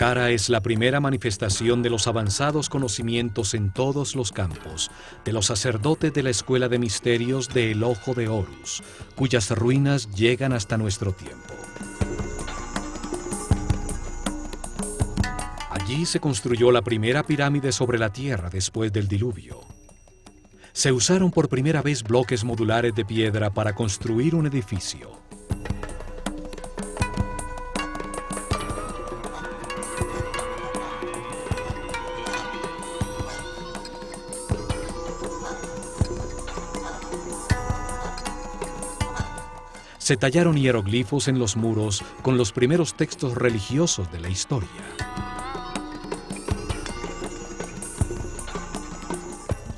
Saqqara es la primera manifestación de los avanzados conocimientos en todos los campos de los sacerdotes de la Escuela de Misterios de El Ojo de Horus, cuyas ruinas llegan hasta nuestro tiempo. Allí se construyó la primera pirámide sobre la Tierra después del diluvio. Se usaron por primera vez bloques modulares de piedra para construir un edificio. Se tallaron hieroglifos en los muros con los primeros textos religiosos de la historia.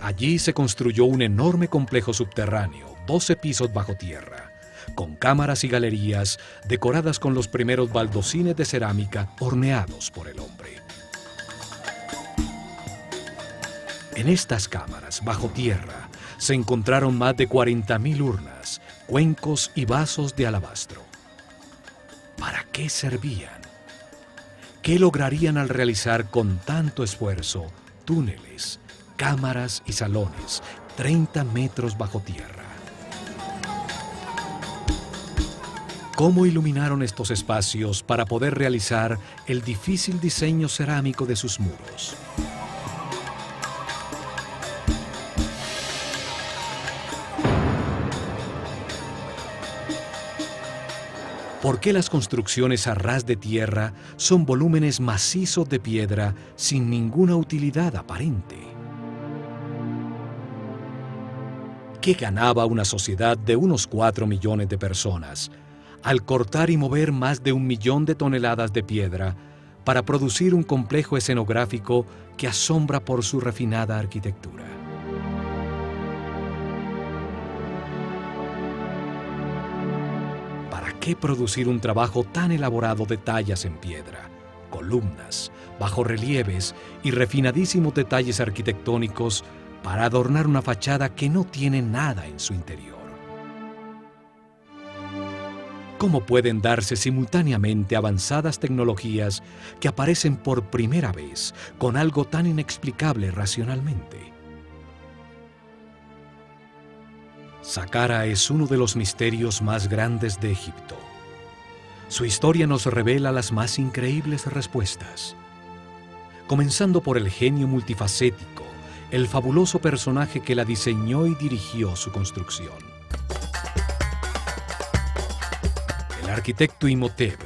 Allí se construyó un enorme complejo subterráneo, 12 pisos bajo tierra, con cámaras y galerías decoradas con los primeros baldosines de cerámica horneados por el hombre. En estas cámaras, bajo tierra, se encontraron más de 40.000 urnas, cuencos y vasos de alabastro. ¿Para qué servían? ¿Qué lograrían al realizar con tanto esfuerzo túneles, cámaras y salones 30 metros bajo tierra? ¿Cómo iluminaron estos espacios para poder realizar el difícil diseño cerámico de sus muros? ¿Por qué las construcciones a ras de tierra son volúmenes macizos de piedra sin ninguna utilidad aparente? ¿Qué ganaba una sociedad de unos 4 millones de personas al cortar y mover más de 1 millón de toneladas de piedra para producir un complejo escenográfico que asombra por su refinada arquitectura? ¿Para qué producir un trabajo tan elaborado de tallas en piedra, columnas, bajorrelieves y refinadísimos detalles arquitectónicos para adornar una fachada que no tiene nada en su interior? ¿Cómo pueden darse simultáneamente avanzadas tecnologías que aparecen por primera vez con algo tan inexplicable racionalmente? Saqqara es uno de los misterios más grandes de Egipto. Su historia nos revela las más increíbles respuestas. Comenzando por el genio multifacético, el fabuloso personaje que la diseñó y dirigió su construcción. El arquitecto Imhotep,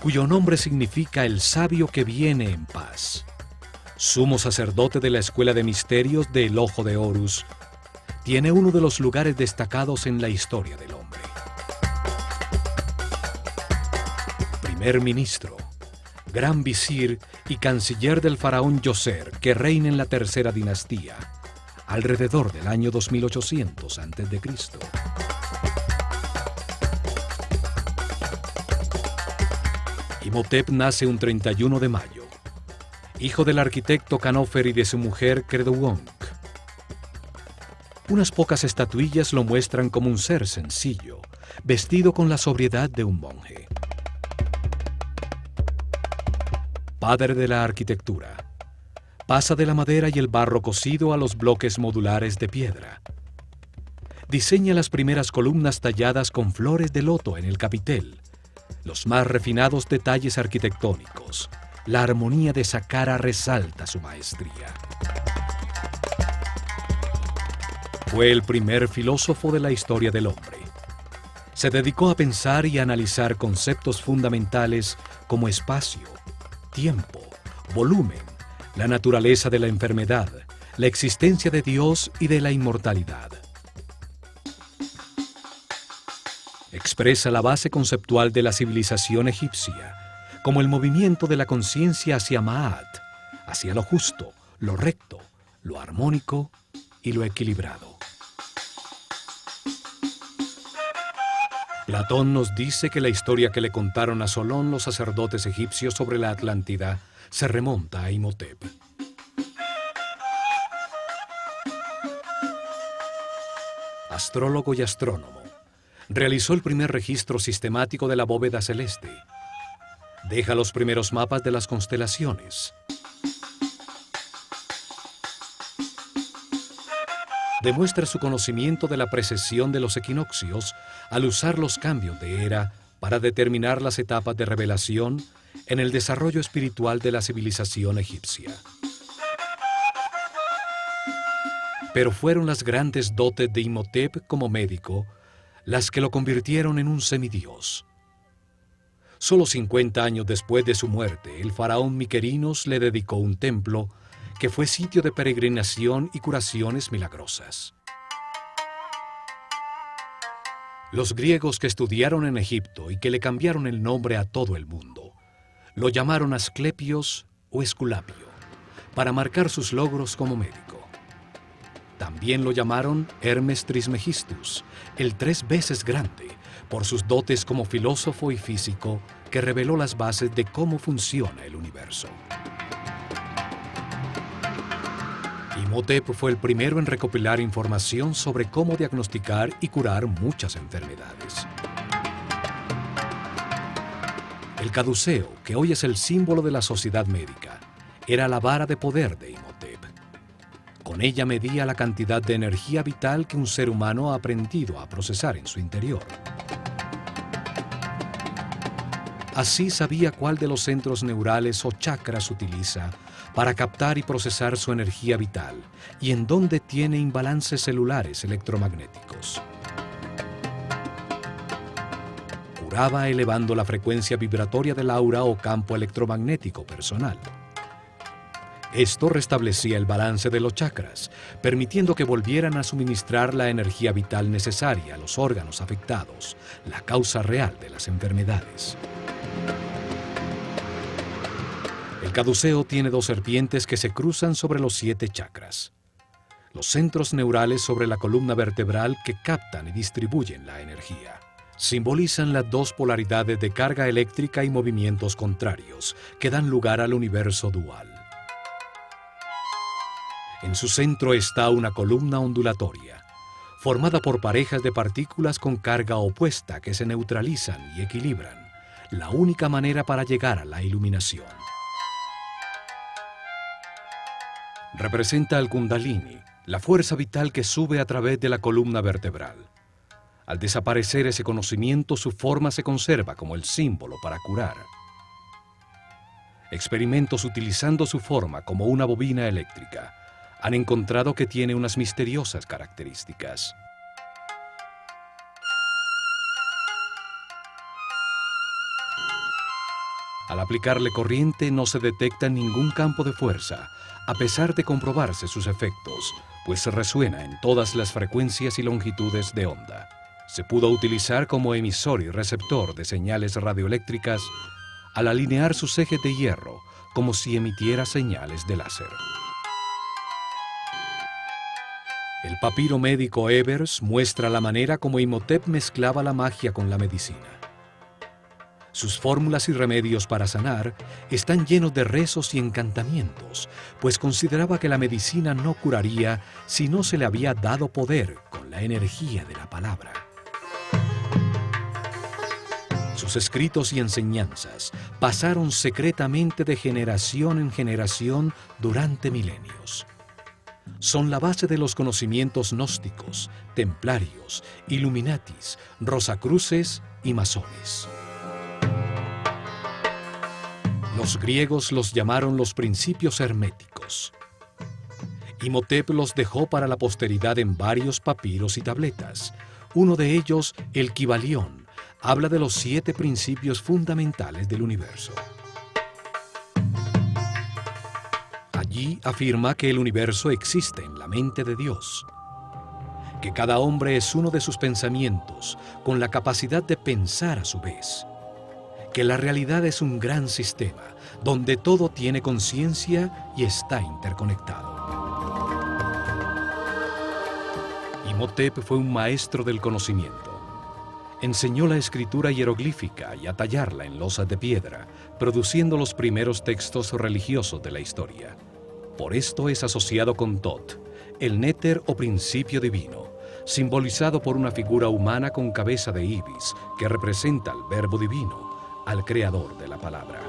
cuyo nombre significa el sabio que viene en paz. Sumo sacerdote de la Escuela de Misterios de El Ojo de Horus, tiene uno de los lugares destacados en la historia del hombre. Primer ministro, gran visir y canciller del faraón Djoser, que reina en la tercera dinastía, alrededor del año 2800 a.C. Imhotep nace un 31 de mayo, hijo del arquitecto Khanofer y de su mujer Kedronc. Unas pocas estatuillas lo muestran como un ser sencillo, vestido con la sobriedad de un monje. Padre de la arquitectura, pasa de la madera y el barro cocido a los bloques modulares de piedra. Diseña las primeras columnas talladas con flores de loto en el capitel, los más refinados detalles arquitectónicos. La armonía de Saqqara resalta su maestría. Fue el primer filósofo de la historia del hombre. Se dedicó a pensar y a analizar conceptos fundamentales como espacio, tiempo, volumen, la naturaleza de la enfermedad, la existencia de Dios y de la inmortalidad. Expresa la base conceptual de la civilización egipcia, como el movimiento de la conciencia hacia Ma'at, hacia lo justo, lo recto, lo armónico y lo equilibrado. Platón nos dice que la historia que le contaron a Solón los sacerdotes egipcios sobre la Atlántida se remonta a Imhotep. Astrólogo y astrónomo, realizó el primer registro sistemático de la bóveda celeste. Deja los primeros mapas de las constelaciones. Demuestra su conocimiento de la precesión de los equinoccios al usar los cambios de era para determinar las etapas de revelación en el desarrollo espiritual de la civilización egipcia. Pero fueron las grandes dotes de Imhotep como médico las que lo convirtieron en un semidios. Solo 50 años después de su muerte, el faraón Miquerinos le dedicó un templo que fue sitio de peregrinación y curaciones milagrosas. Los griegos que estudiaron en Egipto y que le cambiaron el nombre a todo el mundo, lo llamaron Asclepios o Esculapio, para marcar sus logros como médico. También lo llamaron Hermes Trismegistus, el 3 veces grande, por sus dotes como filósofo y físico que reveló las bases de cómo funciona el universo. Imhotep fue el primero en recopilar información sobre cómo diagnosticar y curar muchas enfermedades. El caduceo, que hoy es el símbolo de la sociedad médica, era la vara de poder de Imhotep. Con ella medía la cantidad de energía vital que un ser humano ha aprendido a procesar en su interior. Así sabía cuál de los centros neurales o chakras utiliza para captar y procesar su energía vital y en dónde tiene imbalances celulares electromagnéticos. Curaba elevando la frecuencia vibratoria del aura o campo electromagnético personal. Esto restablecía el balance de los chakras, permitiendo que volvieran a suministrar la energía vital necesaria a los órganos afectados, la causa real de las enfermedades. El caduceo tiene 2 serpientes que se cruzan sobre los 7 chakras. Los centros neurales sobre la columna vertebral que captan y distribuyen la energía. Simbolizan las 2 polaridades de carga eléctrica y movimientos contrarios que dan lugar al universo dual. En su centro está una columna ondulatoria, formada por parejas de partículas con carga opuesta que se neutralizan y equilibran, la única manera para llegar a la iluminación. Representa al Kundalini, la fuerza vital que sube a través de la columna vertebral. Al desaparecer ese conocimiento, su forma se conserva como el símbolo para curar. Experimentos utilizando su forma como una bobina eléctrica han encontrado que tiene unas misteriosas características. Al aplicarle corriente no se detecta ningún campo de fuerza, a pesar de comprobarse sus efectos, pues resuena en todas las frecuencias y longitudes de onda. Se pudo utilizar como emisor y receptor de señales radioeléctricas al alinear sus ejes de hierro, como si emitiera señales de láser. El papiro médico Ebers muestra la manera como Imhotep mezclaba la magia con la medicina. Sus fórmulas y remedios para sanar están llenos de rezos y encantamientos, pues consideraba que la medicina no curaría si no se le había dado poder con la energía de la palabra. Sus escritos y enseñanzas pasaron secretamente de generación en generación durante milenios. Son la base de los conocimientos gnósticos, templarios, illuminatis, rosacruces y masones. Los griegos los llamaron los principios herméticos. Imhotep los dejó para la posteridad en varios papiros y tabletas. Uno de ellos, el Kybalión, habla de los 7 principios fundamentales del universo. Allí afirma que el universo existe en la mente de Dios, que cada hombre es uno de sus pensamientos, con la capacidad de pensar a su vez, que la realidad es un gran sistema, donde todo tiene conciencia y está interconectado. Imhotep fue un maestro del conocimiento. Enseñó la escritura hieroglífica y a tallarla en losas de piedra, produciendo los primeros textos religiosos de la historia. Por esto es asociado con Tot, el néter o principio divino, simbolizado por una figura humana con cabeza de ibis que representa al verbo divino, al creador de la palabra.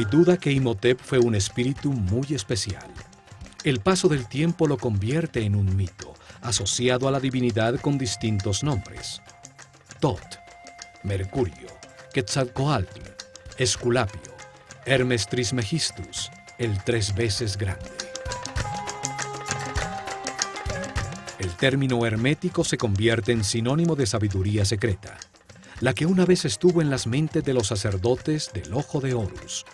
duda que Imhotep fue un espíritu muy especial. El paso del tiempo lo convierte en un mito, asociado a la divinidad con distintos nombres. Tot, Mercurio, Quetzalcoatl, Esculapio, Hermes Trismegistus, el 3 veces grande. El término hermético se convierte en sinónimo de sabiduría secreta, la que una vez estuvo en las mentes de los sacerdotes del Ojo de Horus,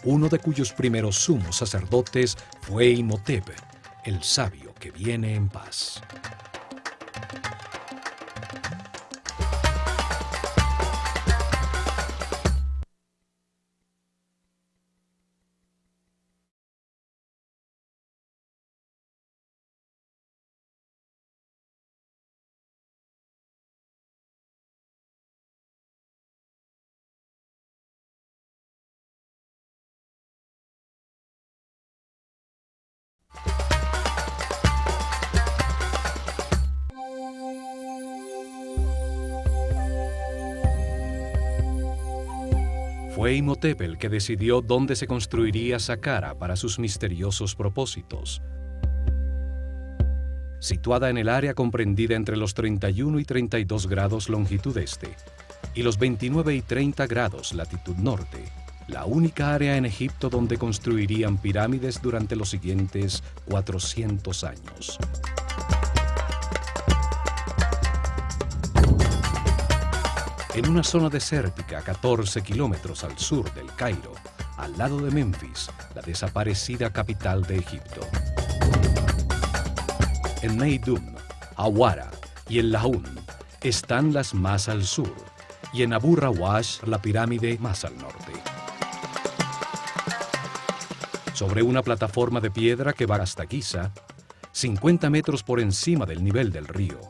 uno de cuyos primeros sumos sacerdotes fue Imhotep, el sabio que viene en paz. Fue Imhotep el que decidió dónde se construiría Saqqara para sus misteriosos propósitos. Situada en el área comprendida entre los 31 y 32 grados longitud este y los 29 y 30 grados latitud norte, la única área en Egipto donde construirían pirámides durante los siguientes 400 años. En una zona desértica a 14 kilómetros al sur del Cairo, al lado de Memphis, la desaparecida capital de Egipto. En Meidum, Awara y el Laún están las más al sur, y en Abu Rawash la pirámide más al norte. Sobre una plataforma de piedra que va hasta Giza, 50 metros por encima del nivel del río,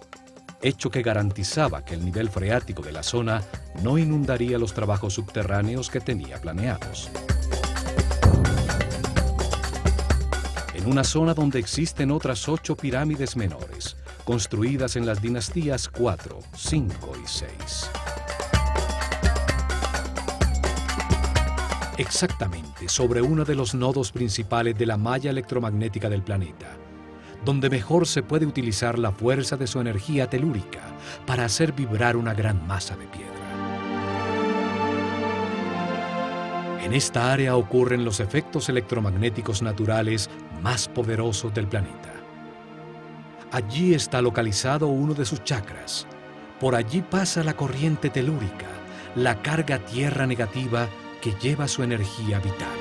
hecho que garantizaba que el nivel freático de la zona no inundaría los trabajos subterráneos que tenía planeados. En una zona donde existen otras 8 pirámides menores, construidas en las dinastías 4, 5 y 6. Exactamente sobre uno de los nodos principales de la malla electromagnética del planeta, donde mejor se puede utilizar la fuerza de su energía telúrica para hacer vibrar una gran masa de piedra. En esta área ocurren los efectos electromagnéticos naturales más poderosos del planeta. Allí está localizado uno de sus chakras. Por allí pasa la corriente telúrica, la carga tierra negativa que lleva su energía vital.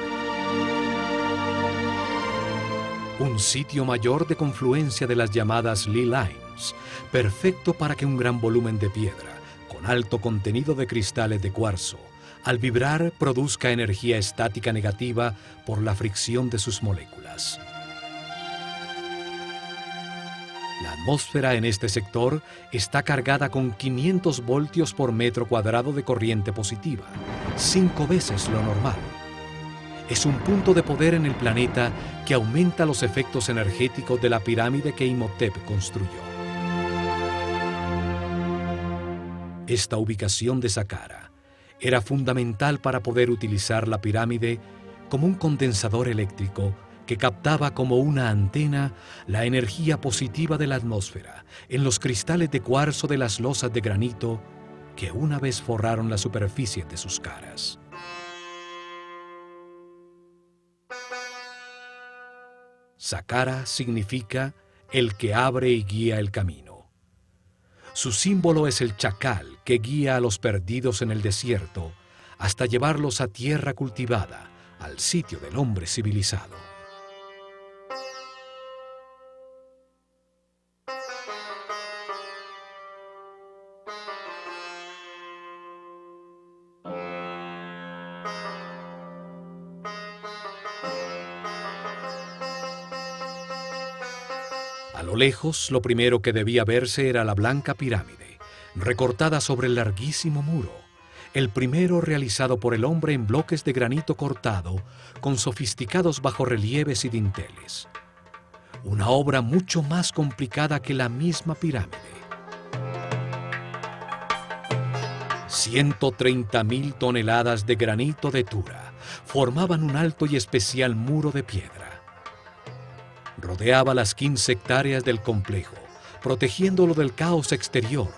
Un sitio mayor de confluencia de las llamadas Lee Lines, perfecto para que un gran volumen de piedra, con alto contenido de cristales de cuarzo, al vibrar produzca energía estática negativa por la fricción de sus moléculas. La atmósfera en este sector está cargada con 500 voltios por metro cuadrado de corriente positiva, 5 veces lo normal. Es un punto de poder en el planeta que aumenta los efectos energéticos de la pirámide que Imhotep construyó. Esta ubicación de Saqqara era fundamental para poder utilizar la pirámide como un condensador eléctrico que captaba como una antena la energía positiva de la atmósfera en los cristales de cuarzo de las losas de granito que una vez forraron la superficie de sus caras. Saqqara significa el que abre y guía el camino. Su símbolo es el chacal que guía a los perdidos en el desierto hasta llevarlos a tierra cultivada, al sitio del hombre civilizado. A lo lejos, lo primero que debía verse era la blanca pirámide, recortada sobre el larguísimo muro, el primero realizado por el hombre en bloques de granito cortado con sofisticados bajorrelieves y dinteles. Una obra mucho más complicada que la misma pirámide. 130.000 toneladas de granito de Tura formaban un alto y especial muro de piedra. Rodeaba las 15 hectáreas del complejo, protegiéndolo del caos exterior,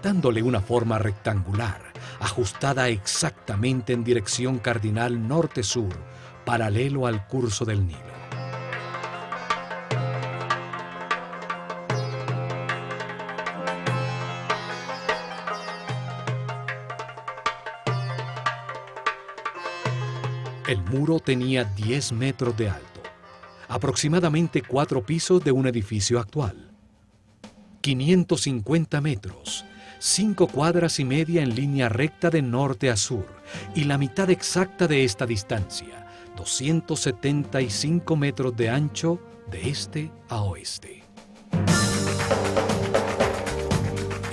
dándole una forma rectangular, ajustada exactamente en dirección cardinal norte-sur, paralelo al curso del Nilo. El muro tenía 10 metros de alto, aproximadamente 4 pisos de un edificio actual. 550 metros, 5 cuadras y media en línea recta de norte a sur, y la mitad exacta de esta distancia, 275 metros de ancho de este a oeste.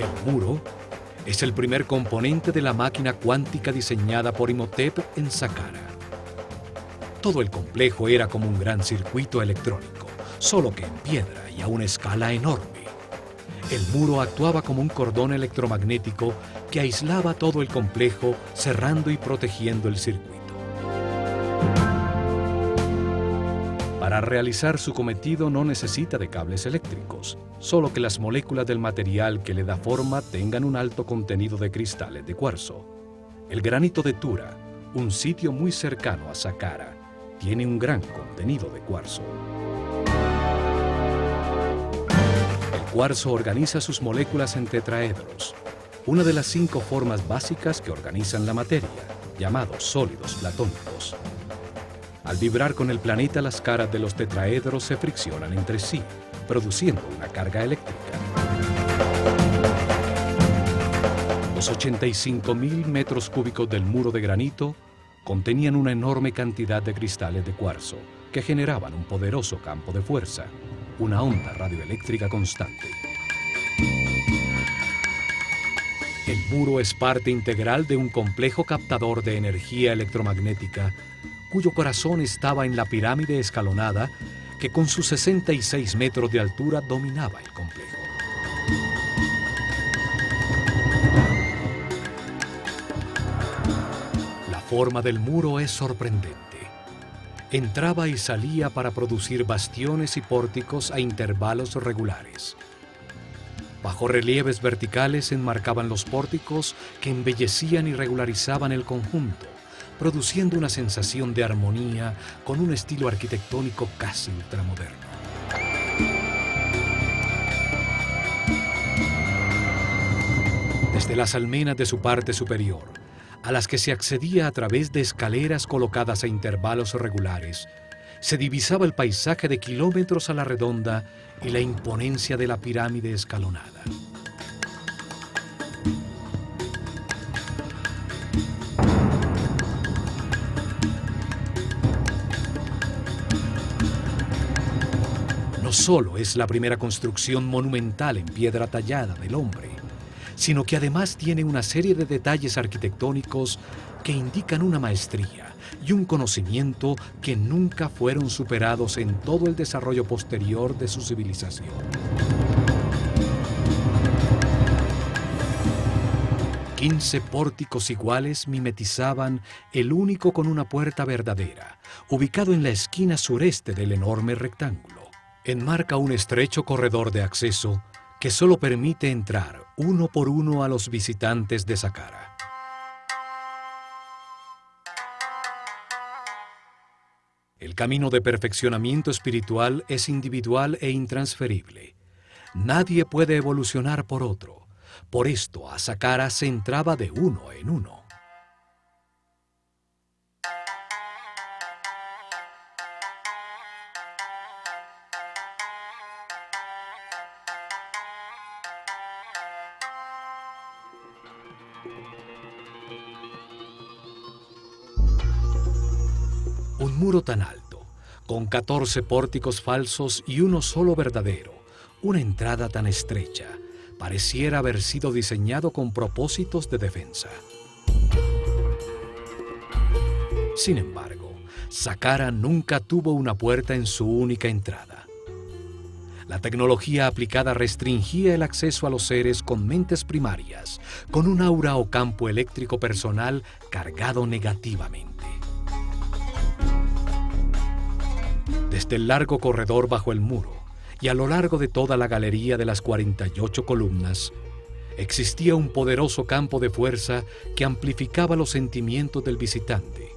El muro es el primer componente de la máquina cuántica diseñada por Imhotep en Saqqara. Todo el complejo era como un gran circuito electrónico, solo que en piedra y a una escala enorme. El muro actuaba como un cordón electromagnético que aislaba todo el complejo, cerrando y protegiendo el circuito. Para realizar su cometido no necesita de cables eléctricos, solo que las moléculas del material que le da forma tengan un alto contenido de cristales de cuarzo. El granito de Tura, un sitio muy cercano a Saqqara, tiene un gran contenido de cuarzo. El cuarzo organiza sus moléculas en tetraedros, una de las 5 formas básicas que organizan la materia, llamados sólidos platónicos. Al vibrar con el planeta, las caras de los tetraedros se friccionan entre sí, produciendo una carga eléctrica. Los 85.000 metros cúbicos del muro de granito contenían una enorme cantidad de cristales de cuarzo que generaban un poderoso campo de fuerza, una onda radioeléctrica constante. El muro es parte integral de un complejo captador de energía electromagnética cuyo corazón estaba en la pirámide escalonada que con sus 66 metros de altura dominaba el complejo. La forma del muro es sorprendente. Entraba y salía para producir bastiones y pórticos a intervalos regulares. Bajorrelieves verticales enmarcaban los pórticos que embellecían y regularizaban el conjunto, produciendo una sensación de armonía con un estilo arquitectónico casi ultramoderno. Desde las almenas de su parte superior, a las que se accedía a través de escaleras colocadas a intervalos regulares, se divisaba el paisaje de kilómetros a la redonda y la imponencia de la pirámide escalonada. No solo es la primera construcción monumental en piedra tallada del hombre, sino que además tiene una serie de detalles arquitectónicos que indican una maestría y un conocimiento que nunca fueron superados en todo el desarrollo posterior de su civilización. Quince pórticos iguales mimetizaban el único con una puerta verdadera, ubicado en la esquina sureste del enorme rectángulo. Enmarca un estrecho corredor de acceso que solo permite entrar uno por uno a los visitantes de Saqqara. El camino de perfeccionamiento espiritual es individual e intransferible. Nadie puede evolucionar por otro. Por esto, a Saqqara se entraba de uno en uno. Un muro tan alto, con 14 pórticos falsos y uno solo verdadero, una entrada tan estrecha, pareciera haber sido diseñado con propósitos de defensa. Sin embargo, Saqqara nunca tuvo una puerta en su única entrada. La tecnología aplicada restringía el acceso a los seres con mentes primarias, con un aura o campo eléctrico personal cargado negativamente. Desde el largo corredor bajo el muro y a lo largo de toda la galería de las 48 columnas, existía un poderoso campo de fuerza que amplificaba los sentimientos del visitante.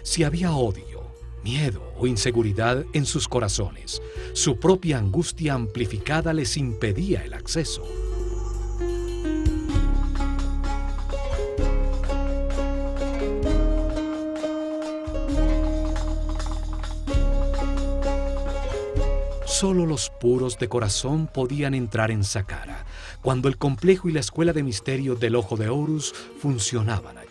Si había odio, miedo o inseguridad en sus corazones, su propia angustia amplificada les impedía el acceso. Solo los puros de corazón podían entrar en Saqqara, cuando el complejo y la escuela de misterios del Ojo de Horus funcionaban allí.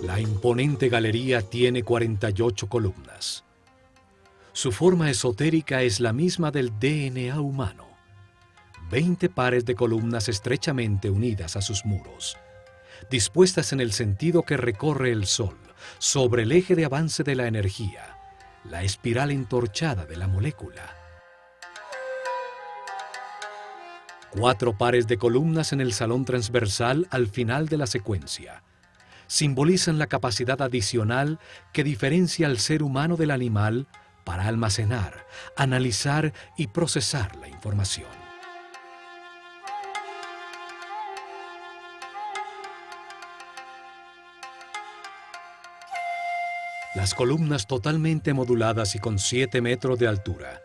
La imponente galería tiene 48 columnas. Su forma esotérica es la misma del DNA humano. 20 pares de columnas estrechamente unidas a sus muros, dispuestas en el sentido que recorre el Sol, sobre el eje de avance de la energía, la espiral entorchada de la molécula. 4 pares de columnas en el salón transversal al final de la secuencia simbolizan la capacidad adicional que diferencia al ser humano del animal para almacenar, analizar y procesar la información. Las columnas totalmente moduladas y con 7 metros de altura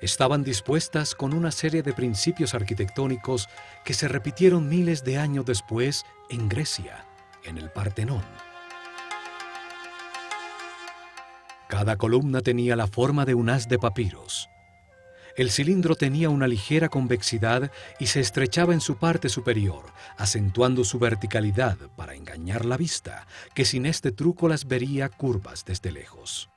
estaban dispuestas con una serie de principios arquitectónicos que se repitieron miles de años después en Grecia, en el Partenón. Cada columna tenía la forma de un haz de papiros. El cilindro tenía una ligera convexidad y se estrechaba en su parte superior, acentuando su verticalidad para engañar la vista, que sin este truco las vería curvas desde lejos.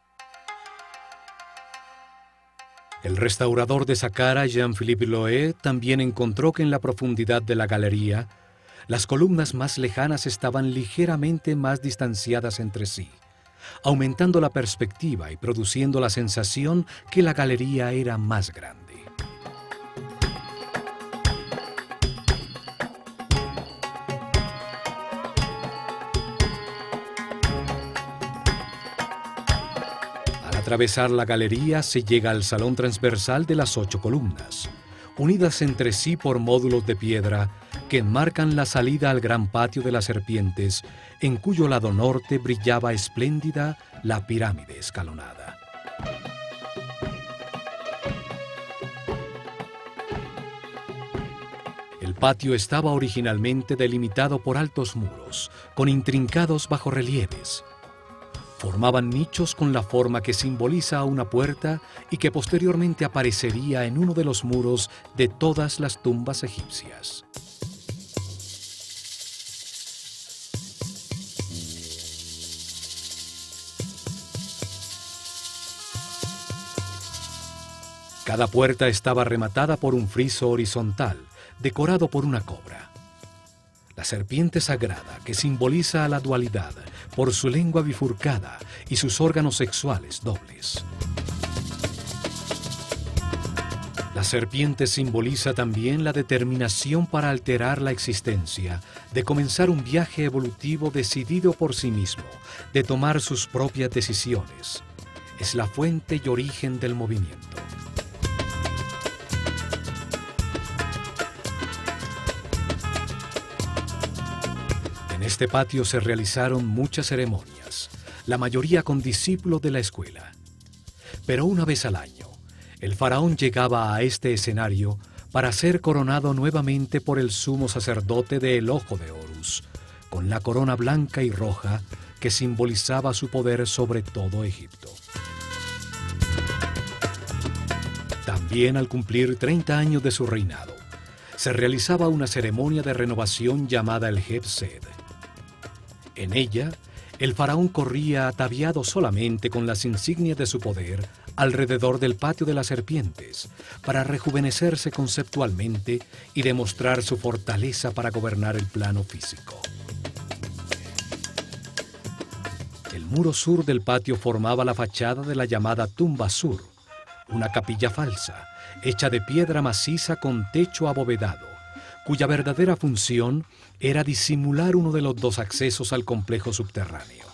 El restaurador de Saqqara, Jean-Philippe Loé, también encontró que en la profundidad de la galería, las columnas más lejanas estaban ligeramente más distanciadas entre sí, aumentando la perspectiva y produciendo la sensación que la galería era más grande. Al atravesar la galería se llega al salón transversal de las 8 columnas, unidas entre sí por módulos de piedra que enmarcan la salida al gran patio de las serpientes, en cuyo lado norte brillaba espléndida la pirámide escalonada. El patio estaba originalmente delimitado por altos muros, con intrincados bajorrelieves. Formaban nichos con la forma que simboliza a una puerta y que posteriormente aparecería en uno de los muros de todas las tumbas egipcias. Cada puerta estaba rematada por un friso horizontal, decorado por una cobra. La serpiente sagrada, que simboliza a la dualidad por su lengua bifurcada y sus órganos sexuales dobles. La serpiente simboliza también la determinación para alterar la existencia, de comenzar un viaje evolutivo decidido por sí mismo, de tomar sus propias decisiones. Es la fuente y origen del movimiento. En este patio se realizaron muchas ceremonias, la mayoría con discípulos de la escuela. Pero una vez al año, el faraón llegaba a este escenario para ser coronado nuevamente por el sumo sacerdote del Ojo de Horus, con la corona blanca y roja que simbolizaba su poder sobre todo Egipto. También al cumplir 30 años de su reinado, se realizaba una ceremonia de renovación llamada el Heb-Sed. En ella, el faraón corría ataviado solamente con las insignias de su poder alrededor del patio de las serpientes para rejuvenecerse conceptualmente y demostrar su fortaleza para gobernar el plano físico. El muro sur del patio formaba la fachada de la llamada tumba sur, una capilla falsa, hecha de piedra maciza con techo abovedado, cuya verdadera función era disimular uno de los dos accesos al complejo subterráneo.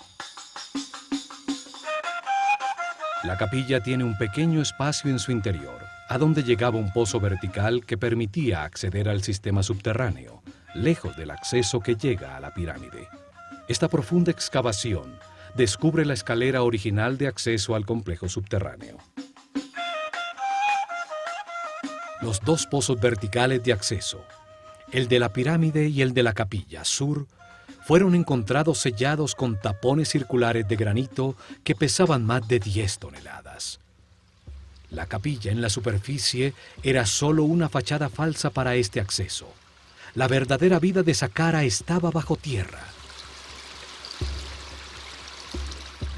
La capilla tiene un pequeño espacio en su interior, a donde llegaba un pozo vertical que permitía acceder al sistema subterráneo, lejos del acceso que llega a la pirámide. Esta profunda excavación descubre la escalera original de acceso al complejo subterráneo. Los dos pozos verticales de acceso, el de la pirámide y el de la capilla sur, fueron encontrados sellados con tapones circulares de granito que pesaban más de 10 toneladas. La capilla en la superficie era solo una fachada falsa para este acceso. La verdadera vida de Saqqara estaba bajo tierra.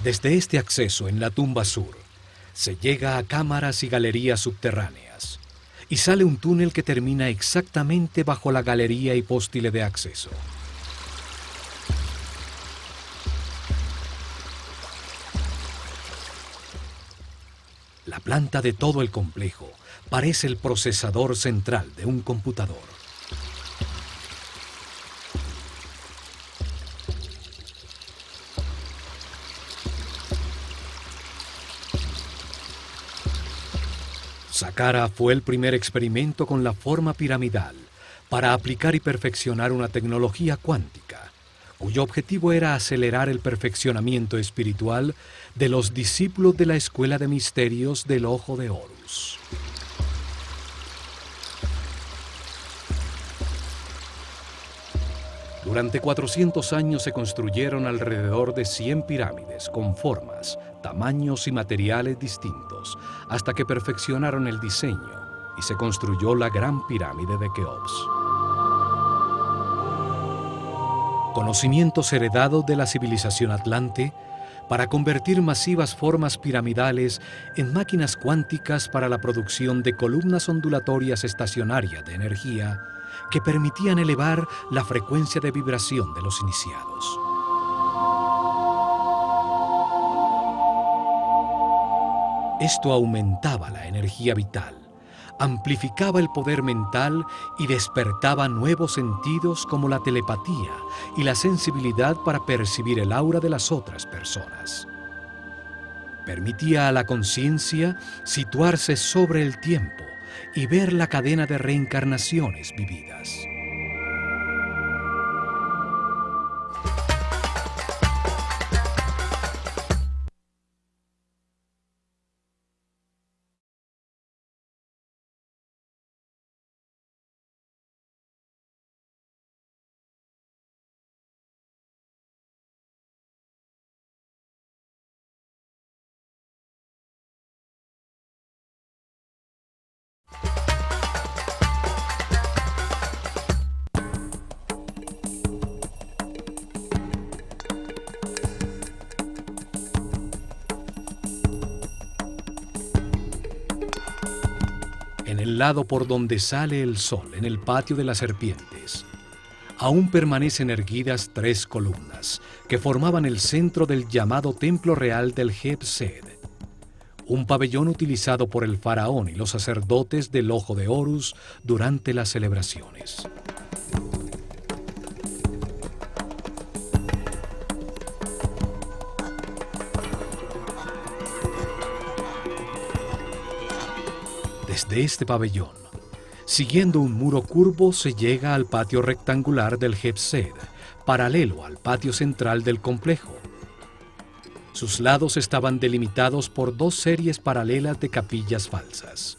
Desde este acceso en la tumba sur, se llega a cámaras y galerías subterráneas, y sale un túnel que termina exactamente bajo la galería y póstile de acceso. La planta de todo el complejo parece el procesador central de un computador. Saqqara fue el primer experimento con la forma piramidal para aplicar y perfeccionar una tecnología cuántica, cuyo objetivo era acelerar el perfeccionamiento espiritual de los discípulos de la Escuela de Misterios del Ojo de Horus. Durante 400 años se construyeron alrededor de 100 pirámides con formas, tamaños y materiales distintos, hasta que perfeccionaron el diseño y se construyó la Gran Pirámide de Keops. Conocimientos heredados de la civilización atlante para convertir masivas formas piramidales en máquinas cuánticas para la producción de columnas ondulatorias estacionarias de energía que permitían elevar la frecuencia de vibración de los iniciados. Esto aumentaba la energía vital, amplificaba el poder mental y despertaba nuevos sentidos como la telepatía y la sensibilidad para percibir el aura de las otras personas. Permitía a la conciencia situarse sobre el tiempo y ver la cadena de reencarnaciones vividas. En el lado por donde sale el sol, en el patio de las serpientes, aún permanecen erguidas 3 columnas que formaban el centro del llamado Templo Real del Heb-Sed, un pabellón utilizado por el faraón y los sacerdotes del Ojo de Horus durante las celebraciones. Desde este pabellón, siguiendo un muro curvo, se llega al patio rectangular del Heb-Sed, paralelo al patio central del complejo. Sus lados estaban delimitados por 2 series paralelas de capillas falsas.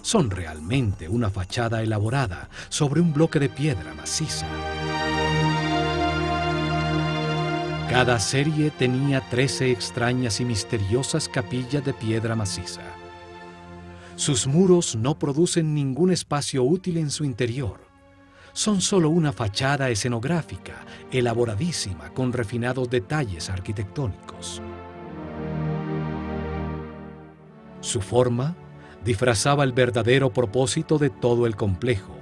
Son realmente una fachada elaborada sobre un bloque de piedra maciza. Cada serie tenía 13 extrañas y misteriosas capillas de piedra maciza. Sus muros no producen ningún espacio útil en su interior. Son solo una fachada escenográfica, elaboradísima, con refinados detalles arquitectónicos. Su forma disfrazaba el verdadero propósito de todo el complejo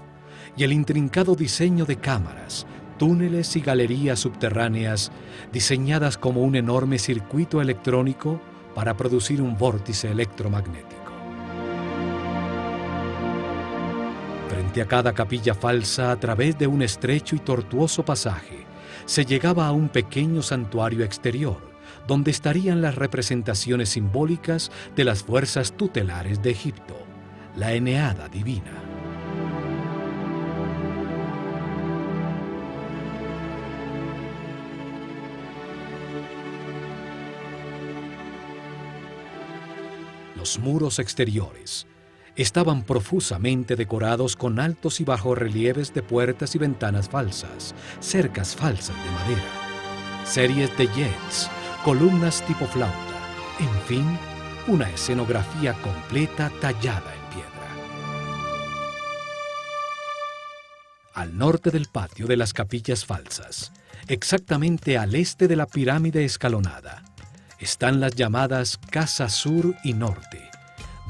y el intrincado diseño de cámaras, túneles y galerías subterráneas diseñadas como un enorme circuito electrónico para producir un vórtice electromagnético. Frente a cada capilla falsa, a través de un estrecho y tortuoso pasaje, se llegaba a un pequeño santuario exterior, donde estarían las representaciones simbólicas de las fuerzas tutelares de Egipto, la Eneada divina. Los muros exteriores estaban profusamente decorados con altos y bajorrelieves de puertas y ventanas falsas, cercas falsas de madera, series de jets, columnas tipo flauta, en fin, una escenografía completa tallada en piedra. Al norte del patio de las capillas falsas, exactamente al este de la pirámide escalonada, están las llamadas Casa Sur y Norte,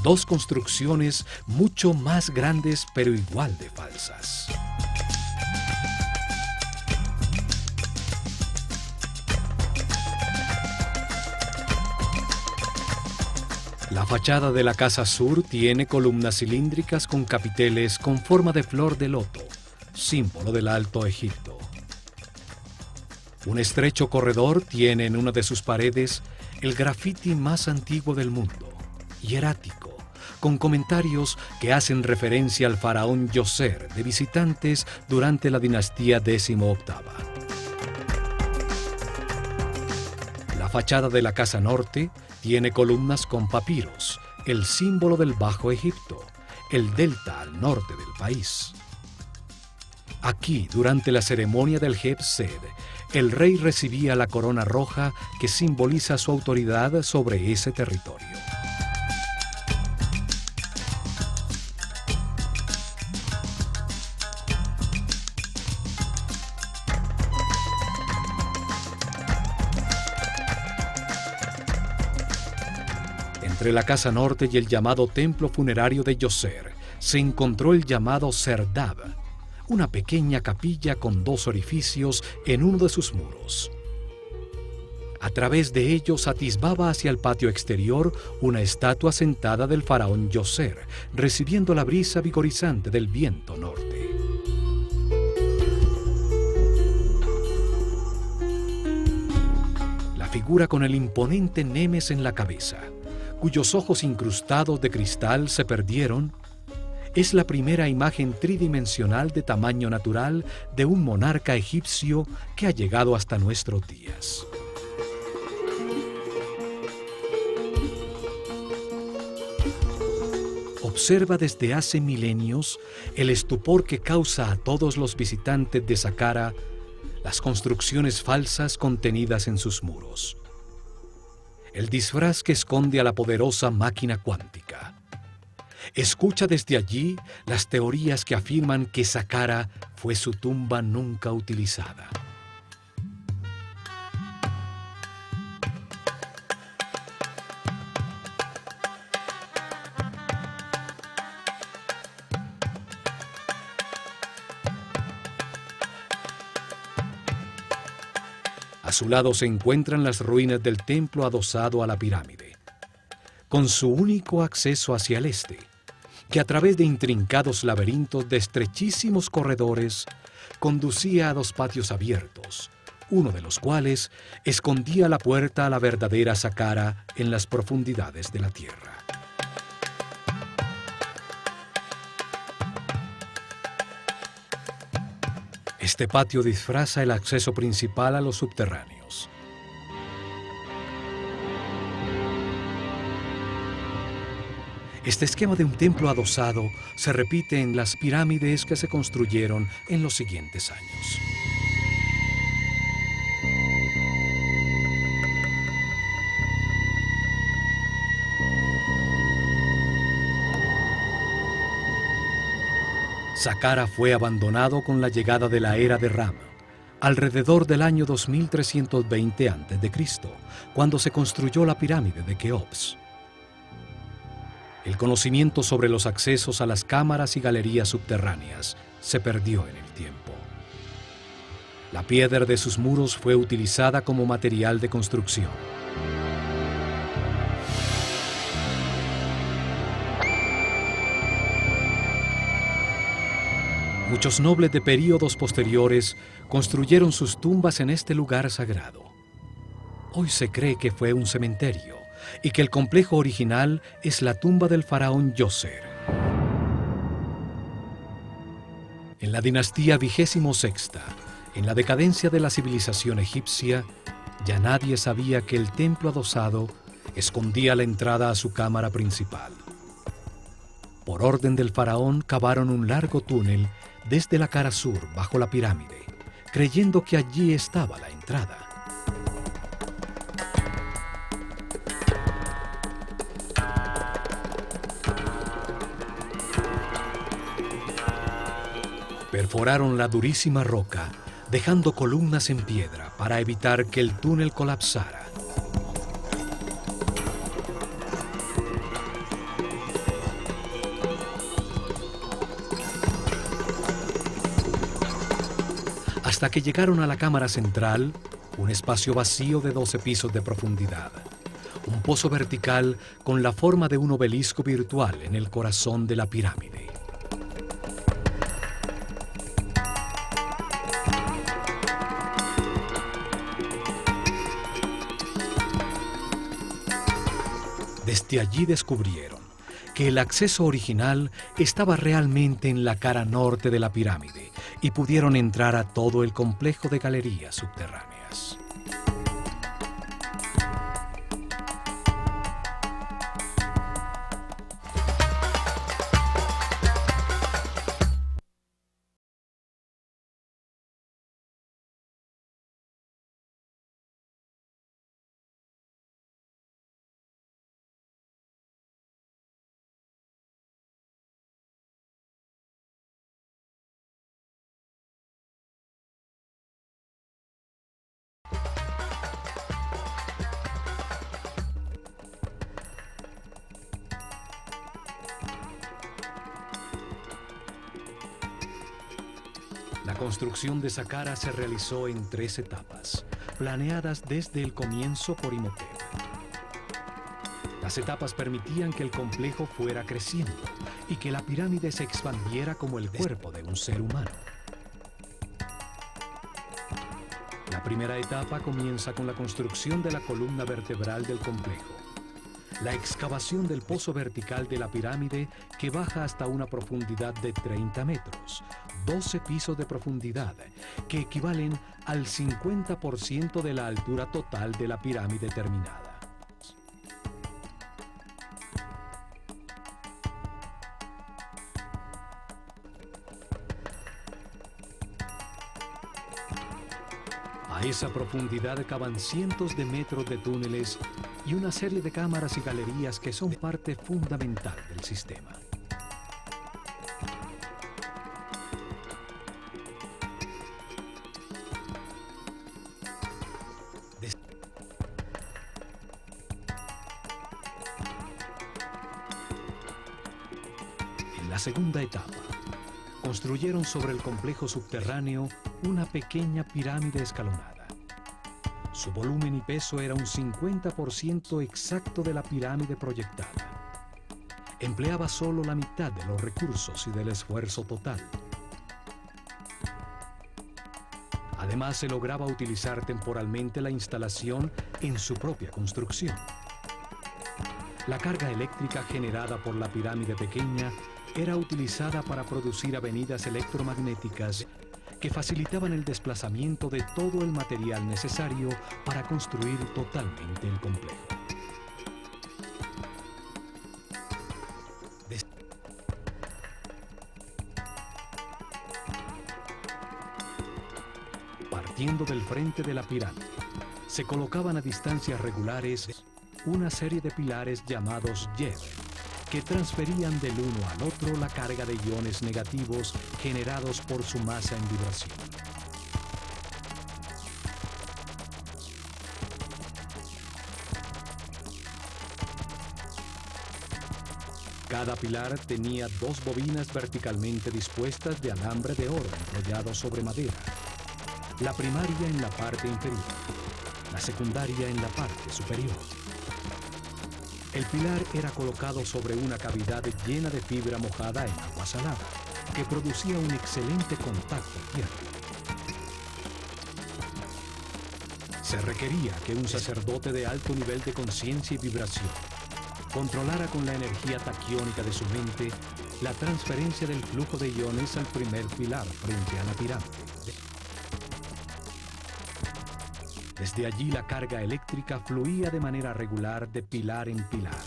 dos construcciones mucho más grandes pero igual de falsas. La fachada de la Casa Sur tiene columnas cilíndricas con capiteles con forma de flor de loto, símbolo del Alto Egipto. Un estrecho corredor tiene en una de sus paredes el grafiti más antiguo del mundo, hierático, con comentarios que hacen referencia al faraón Djoser de visitantes durante la dinastía XVIII. La fachada de la Casa Norte tiene columnas con papiros, el símbolo del Bajo Egipto, el delta al norte del país. Aquí, durante la ceremonia del Heb-Sed, el rey recibía la corona roja que simboliza su autoridad sobre ese territorio. Entre la Casa Norte y el llamado templo funerario de Djoser se encontró el llamado Serdab, una pequeña capilla con dos orificios en uno de sus muros. A través de ellos atisbaba hacia el patio exterior una estatua sentada del faraón Djoser, recibiendo la brisa vigorizante del viento norte. La figura con el imponente Nemes en la cabeza, cuyos ojos incrustados de cristal se perdieron, es la primera imagen tridimensional de tamaño natural de un monarca egipcio que ha llegado hasta nuestros días. Observa desde hace milenios el estupor que causa a todos los visitantes de Saqqara las construcciones falsas contenidas en sus muros. El disfraz que esconde a la poderosa máquina cuántica. Escucha desde allí las teorías que afirman que Saqqara fue su tumba nunca utilizada. A su lado se encuentran las ruinas del templo adosado a la pirámide, con su único acceso hacia el este, que a través de intrincados laberintos de estrechísimos corredores conducía a dos patios abiertos, uno de los cuales escondía la puerta a la verdadera Saqqara en las profundidades de la tierra. Este patio disfraza el acceso principal a los subterráneos. Este esquema de un templo adosado se repite en las pirámides que se construyeron en los siguientes años. Saqqara fue abandonado con la llegada de la era de Ram, alrededor del año 2320 a.C., cuando se construyó la pirámide de Keops. El conocimiento sobre los accesos a las cámaras y galerías subterráneas se perdió en el tiempo. La piedra de sus muros fue utilizada como material de construcción. Muchos nobles de períodos posteriores construyeron sus tumbas en este lugar sagrado. Hoy se cree que fue un cementerio y que el complejo original es la tumba del faraón Djoser. En la dinastía XXVI, en la decadencia de la civilización egipcia, ya nadie sabía que el templo adosado escondía la entrada a su cámara principal. Por orden del faraón cavaron un largo túnel desde la cara sur bajo la pirámide, creyendo que allí estaba la entrada. Perforaron la durísima roca, dejando columnas en piedra para evitar que el túnel colapsara. Hasta que llegaron a la cámara central, un espacio vacío de 12 pisos de profundidad. Un pozo vertical con la forma de un obelisco virtual en el corazón de la pirámide. Desde allí descubrieron que el acceso original estaba realmente en la cara norte de la pirámide y pudieron entrar a todo el complejo de galerías subterráneas. La construcción de Saqqara se realizó en 3 etapas, planeadas desde el comienzo por Imhotep. Las etapas permitían que el complejo fuera creciendo y que la pirámide se expandiera como el cuerpo de un ser humano. La primera etapa comienza con la construcción de la columna vertebral del complejo. La excavación del pozo vertical de la pirámide que baja hasta una profundidad de 30 metros, 12 pisos de profundidad, que equivalen al 50% de la altura total de la pirámide terminada. A esa profundidad cavan cientos de metros de túneles y una serie de cámaras y galerías que son parte fundamental del sistema. En la segunda etapa, construyeron sobre el complejo subterráneo una pequeña pirámide escalonada. Su volumen y peso era un 50% exacto de la pirámide proyectada. Empleaba solo la mitad de los recursos y del esfuerzo total. Además, se lograba utilizar temporalmente la instalación en su propia construcción. La carga eléctrica generada por la pirámide pequeña era utilizada para producir avenidas electromagnéticas que facilitaban el desplazamiento de todo el material necesario para construir totalmente el complejo. Partiendo del frente de la pirámide, se colocaban a distancias regulares una serie de pilares llamados Yed, que transferían del uno al otro la carga de iones negativos generados por su masa en vibración. Cada pilar tenía 2 bobinas verticalmente dispuestas de alambre de oro enrollado sobre madera. la primaria en la parte inferior, la secundaria en la parte superior. El pilar era colocado sobre una cavidad llena de fibra mojada en agua salada, que producía un excelente contacto tierra. Se requería que un sacerdote de alto nivel de conciencia y vibración controlara con la energía taquiónica de su mente la transferencia del flujo de iones al primer pilar frente a la pirámide. Desde allí la carga eléctrica fluía de manera regular de pilar en pilar,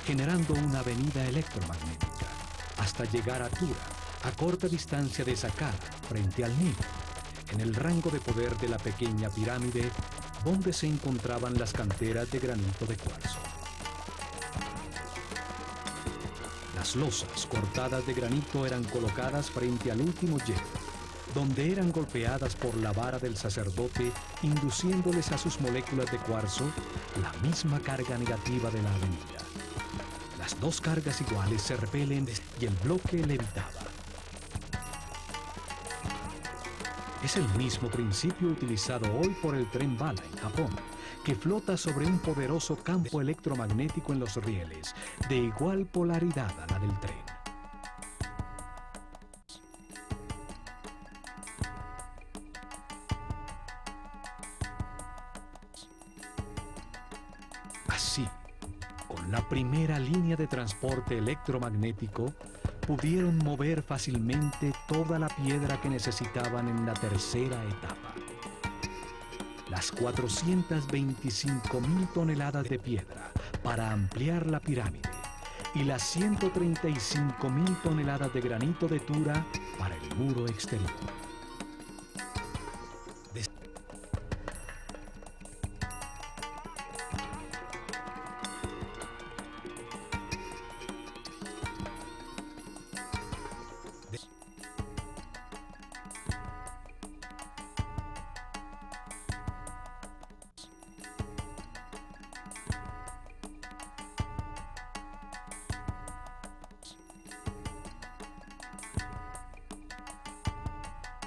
generando una avenida electromagnética, hasta llegar a Tura, a corta distancia de Saqqara, frente al Nilo, en el rango de poder de la pequeña pirámide, donde se encontraban las canteras de granito de cuarzo. Las losas cortadas de granito eran colocadas frente al último hielo, donde eran golpeadas por la vara del sacerdote, induciéndoles a sus moléculas de cuarzo la misma carga negativa de la avenida. Las dos cargas iguales se repelen y el bloque levitaba. Es el mismo principio utilizado hoy por el tren bala en Japón, que flota sobre un poderoso campo electromagnético en los rieles, de igual polaridad a la del tren. Así, con la primera línea de transporte electromagnético, pudieron mover fácilmente toda la piedra que necesitaban en la tercera etapa. Las 425.000 toneladas de piedra para ampliar la pirámide y las 135.000 toneladas de granito de Tura para el muro exterior.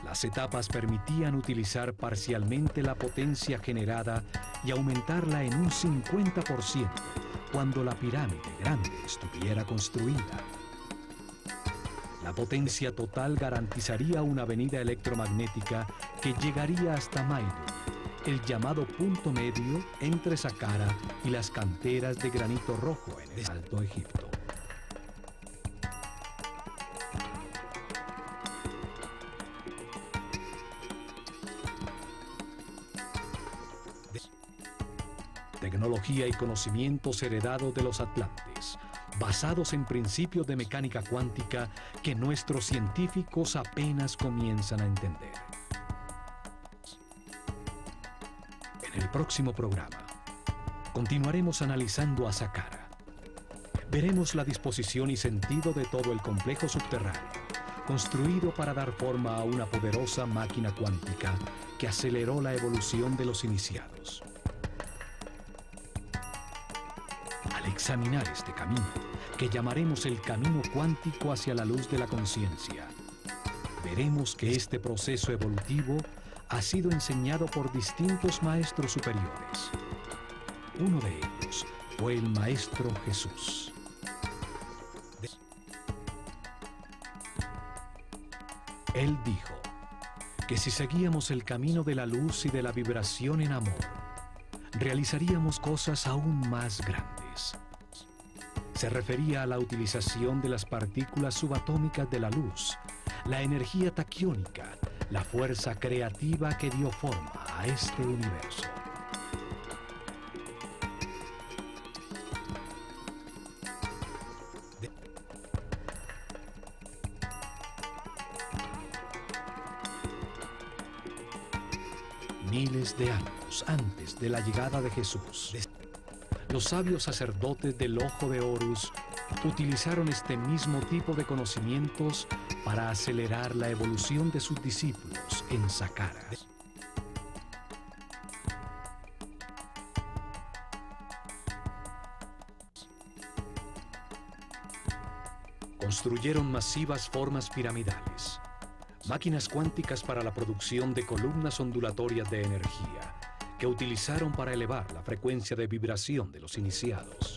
Las etapas permitían utilizar parcialmente la potencia generada y aumentarla en un 50% cuando la pirámide grande estuviera construida. La potencia total garantizaría una avenida electromagnética que llegaría hasta Maidu, el llamado punto medio entre Saqqara y las canteras de granito rojo en el Alto Egipto. Tecnología y conocimientos heredados de los atlantes, basados en principios de mecánica cuántica que nuestros científicos apenas comienzan a entender. En el próximo programa, continuaremos analizando a Saqqara. Veremos la disposición y sentido de todo el complejo subterráneo, construido para dar forma a una poderosa máquina cuántica que aceleró la evolución de los iniciados. Al examinar este camino, que llamaremos el camino cuántico hacia la luz de la conciencia, veremos que este proceso evolutivo ha sido enseñado por distintos maestros superiores. Uno de ellos fue el Maestro Jesús. Él dijo que si seguíamos el camino de la luz y de la vibración en amor, realizaríamos cosas aún más grandes. Se refería a la utilización de las partículas subatómicas de la luz, la energía taquiónica, la fuerza creativa que dio forma a este universo. Miles de años antes de la llegada de Jesús, los sabios sacerdotes del Ojo de Horus utilizaron este mismo tipo de conocimientos para acelerar la evolución de sus discípulos en Saqqara. Construyeron masivas formas piramidales, máquinas cuánticas para la producción de columnas ondulatorias de energía que utilizaron para elevar la frecuencia de vibración de los iniciados.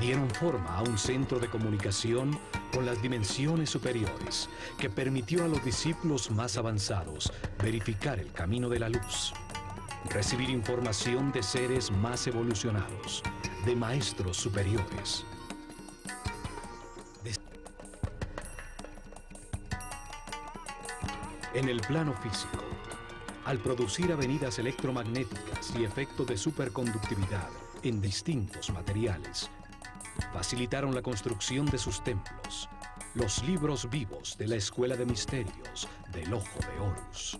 Dieron forma a un centro de comunicación con las dimensiones superiores que permitió a los discípulos más avanzados verificar el camino de la luz, recibir información de seres más evolucionados, de maestros superiores. En el plano físico, al producir avenidas electromagnéticas y efectos de superconductividad en distintos materiales, facilitaron la construcción de sus templos, los libros vivos de la Escuela de Misterios del Ojo de Horus.